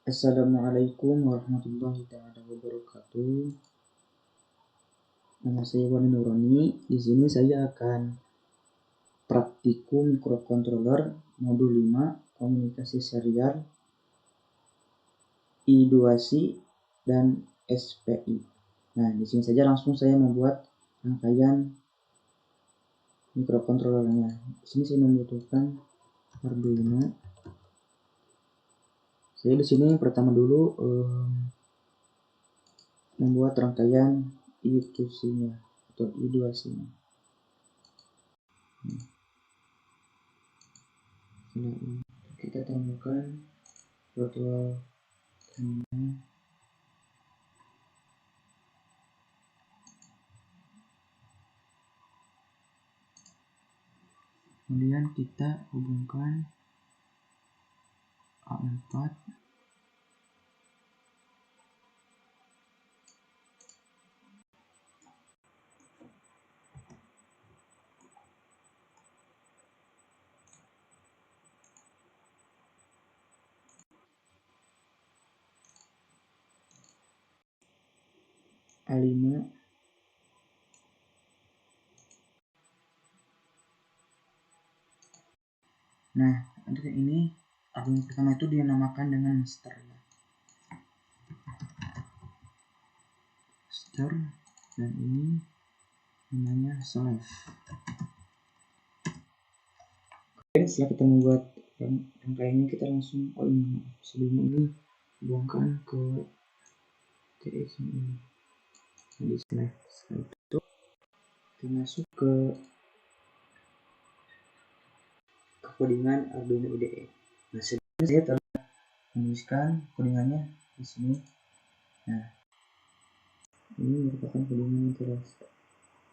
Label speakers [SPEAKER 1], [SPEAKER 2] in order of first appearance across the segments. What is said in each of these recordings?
[SPEAKER 1] Assalamualaikum warahmatullahi wabarakatuh. Nama saya Wani Nurani. Di sini saya akan praktikum microcontroller modul 5 komunikasi serial I2C dan SPI. Nah, di sini saja langsung saya membuat rangkaian microcontrollernya. Di sini saya membutuhkan Arduino. Saya di sini pertama dulu membuat rangkaian I2C-nya atau I2C-nya. Kita temukan virtual terminal. Kemudian kita hubungkan A4 A5. Nah, untuk ini Arduino pertama itu dinamakan dengan master ya. Master, dan ini namanya slave. Oke, setelah kita membuat rangkaiannya, kita langsung sebelum ini hubungkan ke TX ini. Di slave. Setelah itu kita masuk ke codingan Arduino IDE. Nah, sebelumnya saya telah menuliskan codingannya di sini. Nah, ini merupakan codingan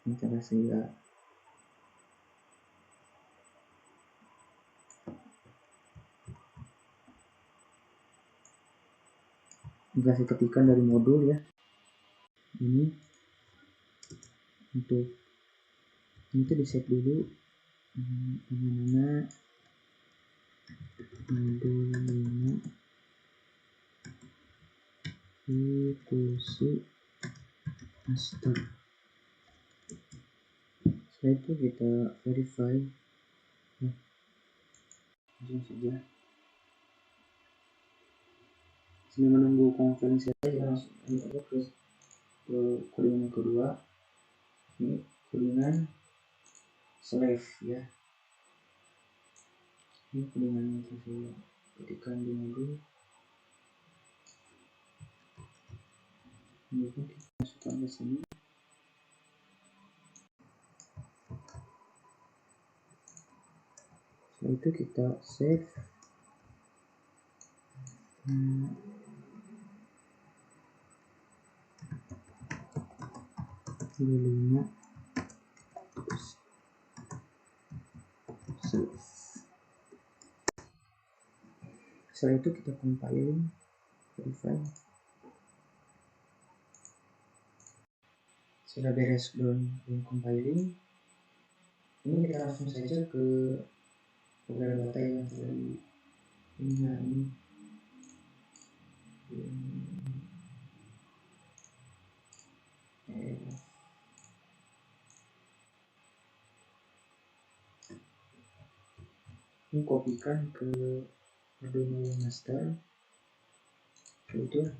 [SPEAKER 1] antara saya saya ketikkan dari modul ya. Ini untuk ini tuh di set dulu namanya modul 5 I2C master. Setelah itu kita verify ya, langsung saja. Sambil menunggu konferensi saya langsung aja ke codingan kedua. Ini codingan slave ya. Ini codingannya saya ketikkan di modul. Kemudian kita masukkan ke sini. Setelah itu kita save. Lima save. Setelah itu kita compiling, verify. Sudah beres belum compiling, ini kita langsung saja ke program data yang tadi ini. Ini kopikan ke Arduino master. Itu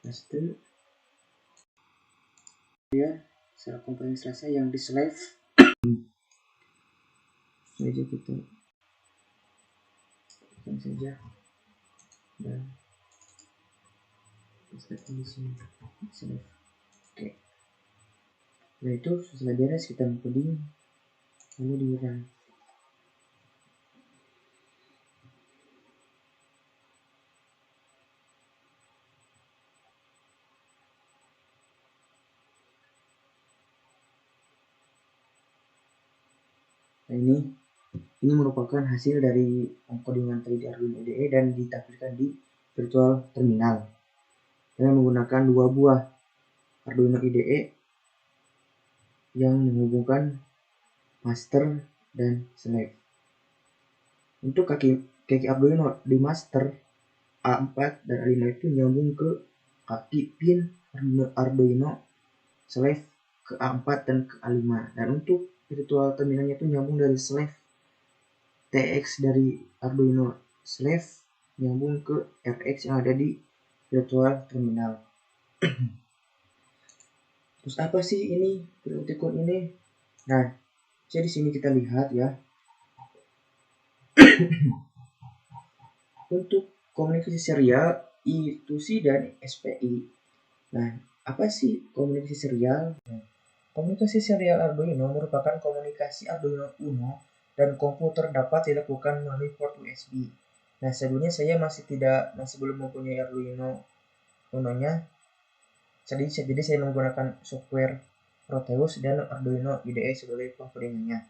[SPEAKER 1] master ya, secara komponen selesai yang di slave saja kita tekan saja dan tekan di sini slave. Oke. Setelah itu setelah beres kita coding lalu di run. Nah, ini merupakan hasil dari codingan tadi di Arduino IDE dan ditampilkan di virtual terminal dengan menggunakan dua buah Arduino IDE yang menghubungkan master dan slave. Untuk kaki Arduino di master A4 dan A5 itu nyambung ke kaki pin Arduino slave ke A4 dan ke A5, dan untuk virtual terminalnya itu nyambung dari slave TX dari Arduino slave nyambung ke RX yang ada di virtual terminal. Terus apa sih ini Virtutikon ini? Nah, jadi di sini kita lihat ya. Untuk komunikasi serial I2C dan SPI. Nah, apa sih komunikasi serial? Komunikasi serial Arduino merupakan komunikasi Arduino Uno dan komputer dapat dilakukan melalui port USB. Nah, sebelumnya saya masih belum mempunyai Arduino Uno-nya. Jadi saya menggunakan software Proteus dan Arduino IDE sebagai pengiringnya.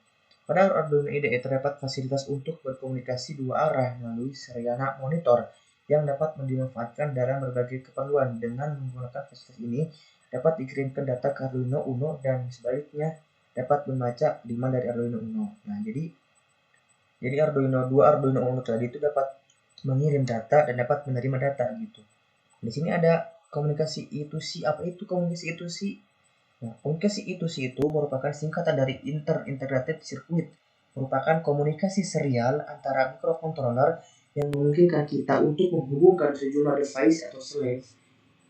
[SPEAKER 1] Pada Arduino IDE terdapat fasilitas untuk berkomunikasi dua arah melalui serial monitor yang dapat dimanfaatkan dalam berbagai keperluan. Dengan menggunakan fasilitas ini, dapat dikirimkan data ke Arduino Uno dan sebaliknya dapat membaca kiriman dari Arduino Uno. Nah, jadi Arduino Uno tadi itu dapat mengirim data dan dapat menerima data gitu. Di sini ada komunikasi I2C. Apa itu komunikasi I2C? Nah, komunikasi I2C itu merupakan singkatan dari Inter-Integrated Circuit, merupakan komunikasi serial antara microcontroller yang memungkinkan kita untuk menghubungkan sejumlah device atau slave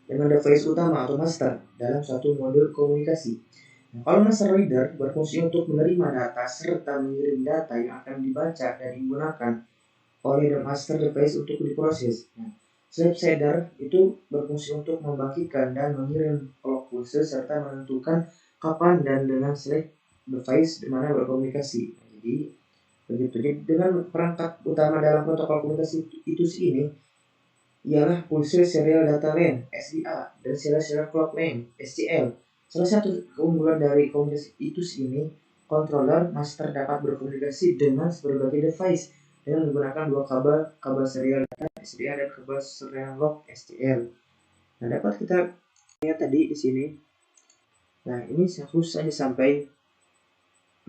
[SPEAKER 1] dengan device utama atau master dalam satu modul komunikasi. Nah, kalau master reader berfungsi untuk menerima data serta mengirim data yang akan dibaca dan digunakan oleh master device untuk diproses. Nah, slave sender itu berfungsi untuk membagikan dan mengirim clock pulses serta menentukan kapan dan dengan slave device di mana berkomunikasi. Nah, jadi begitu. Jadi dengan perangkat utama dalam protokol komunikasi itu sih ini ialah pulse serial data lane SDA dan serial clock lane SCL. Salah satu keunggulan dari komunikasi itu ini, controller master dapat berkomunikasi dengan berbagai device dengan menggunakan dua kabel serial data SDA dan kabel serial log SCL. Nah, dapat kita lihat tadi di sini. Nah, ini harus saja sampai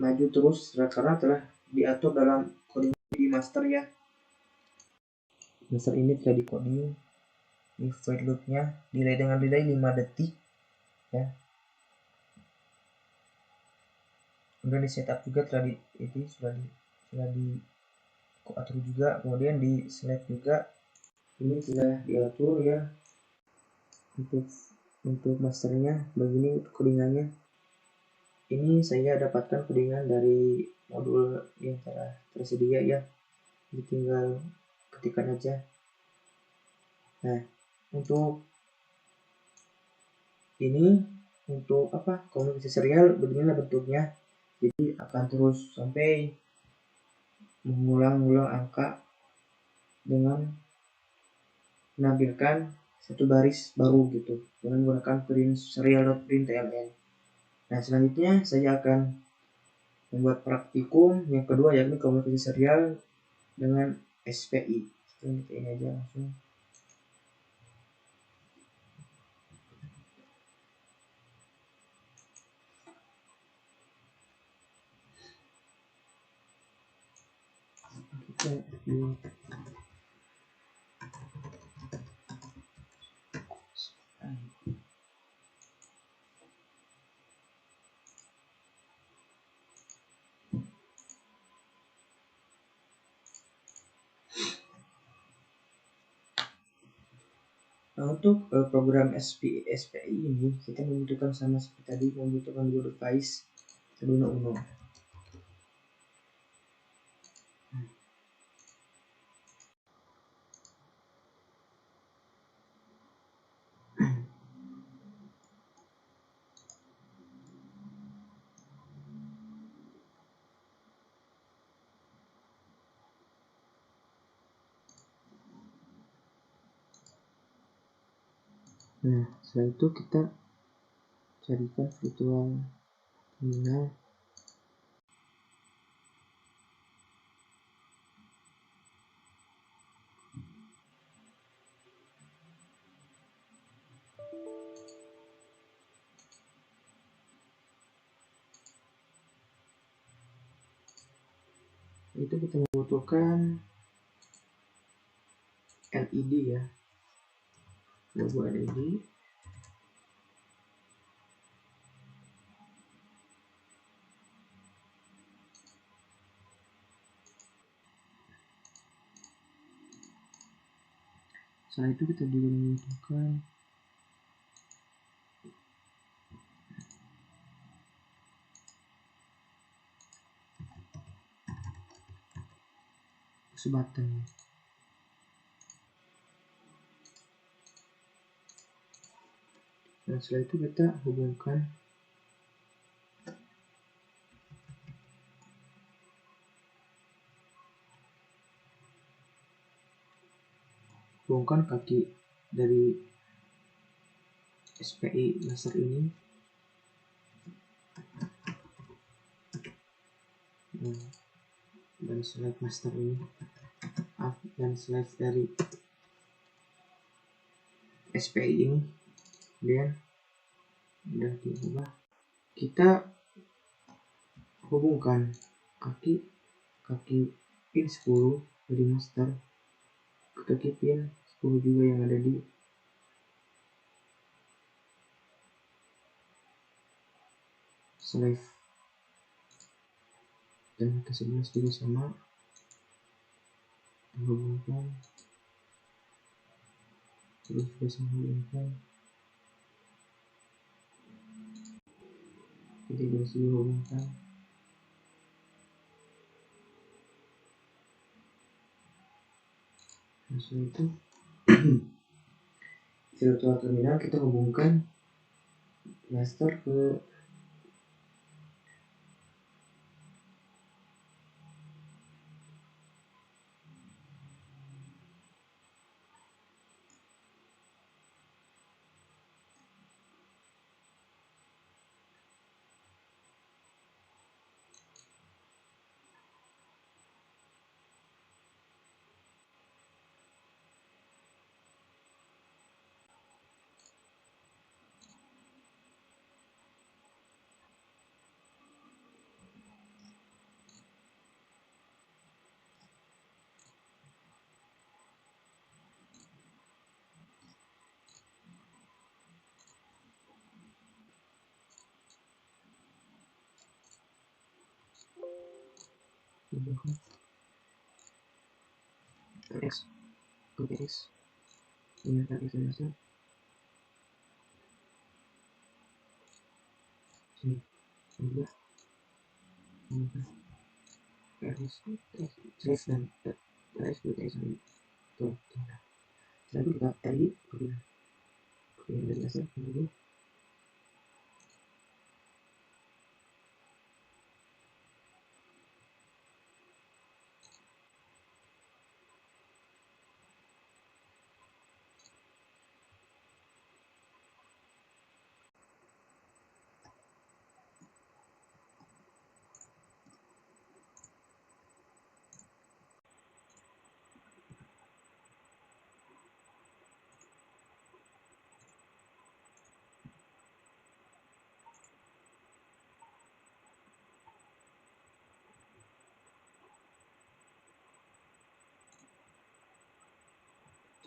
[SPEAKER 1] maju terus karena telah diatur dalam coding di master ya. Master ini telah di coding di void loop-nya delay dengan delay 5 detik ya. Kemudian di setup juga sudah diatur juga, kemudian di select juga ini sudah diatur ya untuk masternya. Begini codingannya. Ini saya dapatkan codingan dari modul yang telah tersedia ya, jadi tinggal ketikkan aja. Nah, untuk ini untuk komunikasi serial beginilah bentuknya. Jadi akan terus sampai mengulang-ulang angka dengan menampilkan satu baris baru gitu dengan menggunakan serial.println. Nah, selanjutnya saya akan membuat praktikum yang kedua, yakni komunikasi serial dengan SPI. Kita ini aja langsung. Nah, untuk program SPI ini kita membutuhkan sama seperti tadi, membutuhkan dua device Arduino Uno. Nah, setelah itu kita carikan virtual terminal. Itu kita membutuhkan id ya, logo ada id. Setelah itu kita juga membutuhkan push button. Dan setelah itu kita hubungkan kaki dari SPI master ini dan slide master ini dan slide dari SPI ini, kemudian udah diubah. Kita hubungkan kaki pin 10 dari master ke kaki pin 10 juga yang ada di slave, dan ke 11 juga sama, hubungkan terus juga sama, hubungkan kita juga hubungkan. Nah, setelah itu virtual terminal kita hubungkan master ke RS ini tadi saya sini ubah RS save dan RS tuh. Setelah itu kita tadi dari hasil dulu.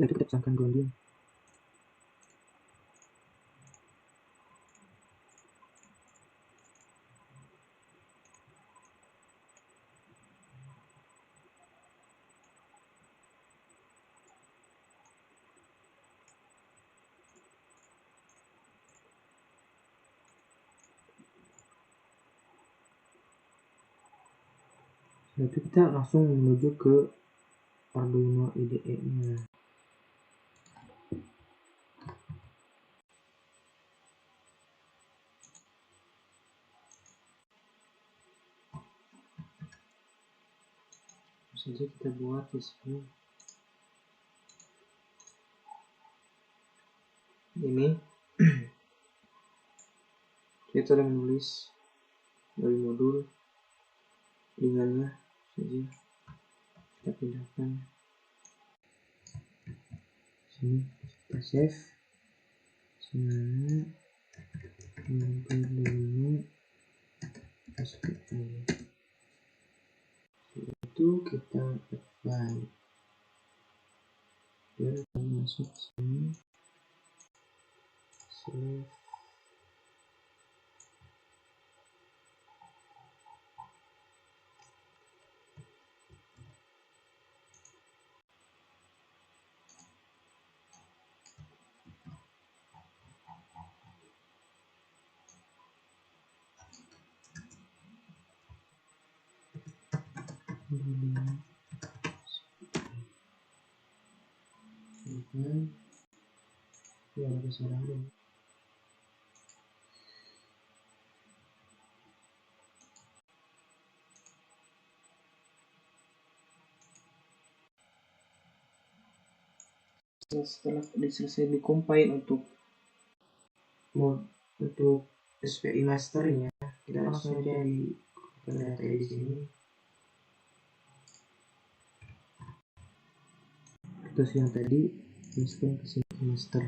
[SPEAKER 1] Setelah itu kita pasangkan grounding. Setelah itu kita langsung menuju ke Arduino IDE nya. Saja kita buat di sini. Ini kita menulis dari modul tinggalnya saja kita pindahkan sini, kita save semuanya modul SPI. Itu kita apply. Kita masuk sini, save. Ya, ada seorang dulu. Setelah selesai di-compile untuk SPI masternya, kita langsung aja di data di sini. Terus yang tadi masukkan ke sini master.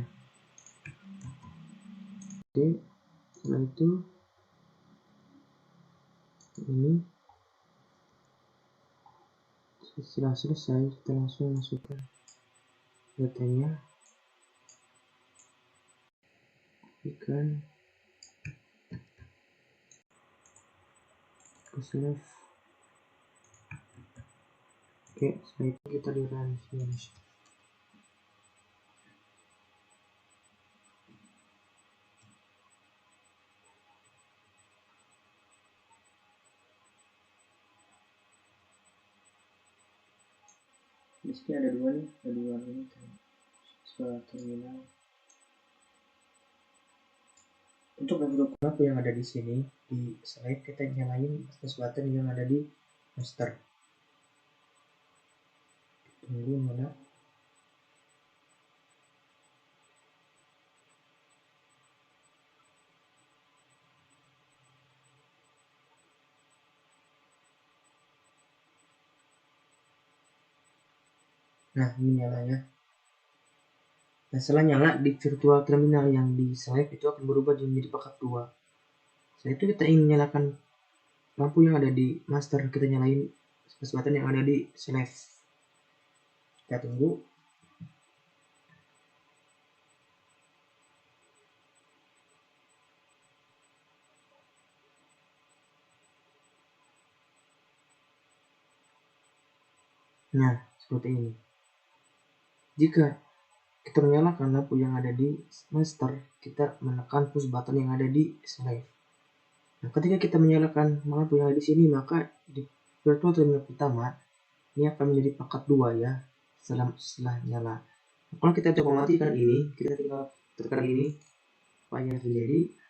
[SPEAKER 1] Oke, setelah itu ini setelah selesai kita langsung masukkan datanya, ikan ke save. Oke, setelah itu kita di run finish. Di sini ada dua nih, ada dua ini soal terminal. Untuk membentuk lampu yang ada di sini di slide, kita nyalain plus button yang ada di master. Tunggu mana? Nah, ini nyalanya. Nah, setelah nyala di virtual terminal yang di slide itu akan berubah menjadi paket 2. Setelah itu kita ingin menyalakan lampu yang ada di master, kita nyalain plus button yang ada di slide. Kita tunggu. Nah, seperti ini. Jika kita menyalakan lampu yang ada di master, kita menekan push button yang ada di slide. Nah, ketika kita menyalakan lampu yang ada di sini, maka di virtual terminal pertama ini akan menjadi paket 2 ya, setelah nyala. Nah, kalau kita coba matikan ini, kita tinggal tekan ini, apa yang terjadi?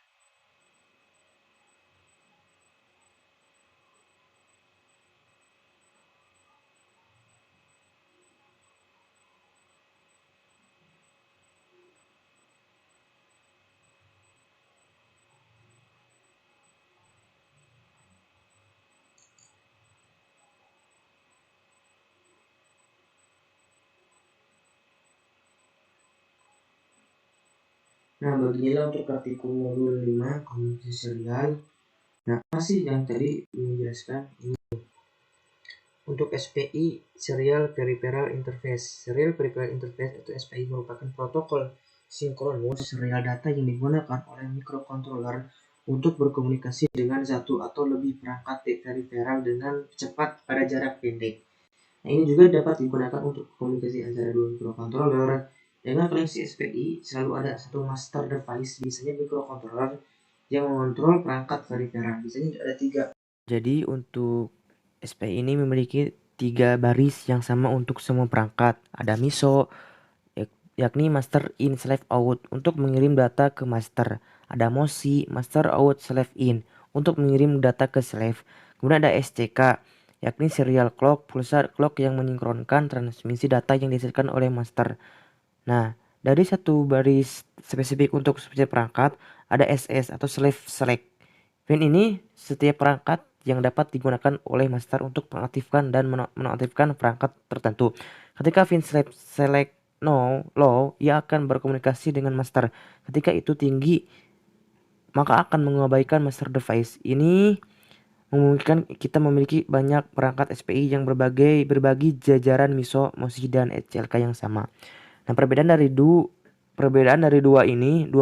[SPEAKER 1] Nah, beginilah untuk artikel modul 5 komunikasi serial. Nah, masih yang tadi menjelaskan ini untuk SPI Serial Peripheral Interface. Serial Peripheral Interface atau SPI merupakan protokol sinkronus serial data yang digunakan oleh microcontroller untuk berkomunikasi dengan satu atau lebih perangkat peripheral dengan cepat pada jarak pendek. Nah, ini juga dapat digunakan untuk komunikasi antara dua microcontroller. Dengan koneksi SPI selalu ada satu master device, biasanya microcontroller, yang mengontrol perangkat peripheral. Biasanya ada 3. Jadi untuk SPI ini memiliki 3 baris yang sama untuk semua perangkat. Ada MISO, yakni master in slave out untuk mengirim data ke master. Ada MOSI, master out slave in untuk mengirim data ke slave. Kemudian ada SCK, yakni serial clock, pulsar clock yang mensinkronkan transmisi data yang dihasilkan oleh master. Nah, dari satu baris spesifik untuk setiap perangkat, ada SS atau slave select. Pin ini setiap perangkat yang dapat digunakan oleh master untuk mengaktifkan dan menonaktifkan perangkat tertentu. Ketika pin slave select low, ia akan berkomunikasi dengan master. Ketika itu tinggi, maka akan mengabaikan master device. Ini memungkinkan kita memiliki banyak perangkat SPI yang berbagi jajaran MISO, MOSI, dan SCLK yang sama.
[SPEAKER 2] Nah, perbedaan dari dua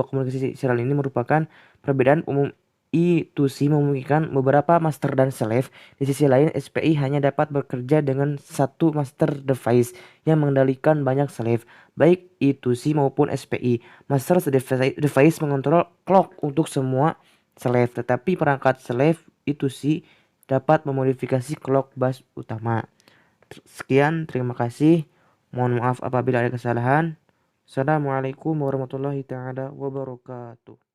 [SPEAKER 2] komunikasi serial ini merupakan perbedaan umum. I2C memungkinkan beberapa master dan slave. Di sisi lain, SPI hanya dapat bekerja dengan satu master device yang mengendalikan banyak slave, baik I2C maupun SPI. Master device mengontrol clock untuk semua slave, tetapi perangkat slave I2C dapat memodifikasi clock bus utama. Sekian, terima kasih. Mohon maaf apabila ada kesalahan. Assalamualaikum warahmatullahi taala wabarakatuh.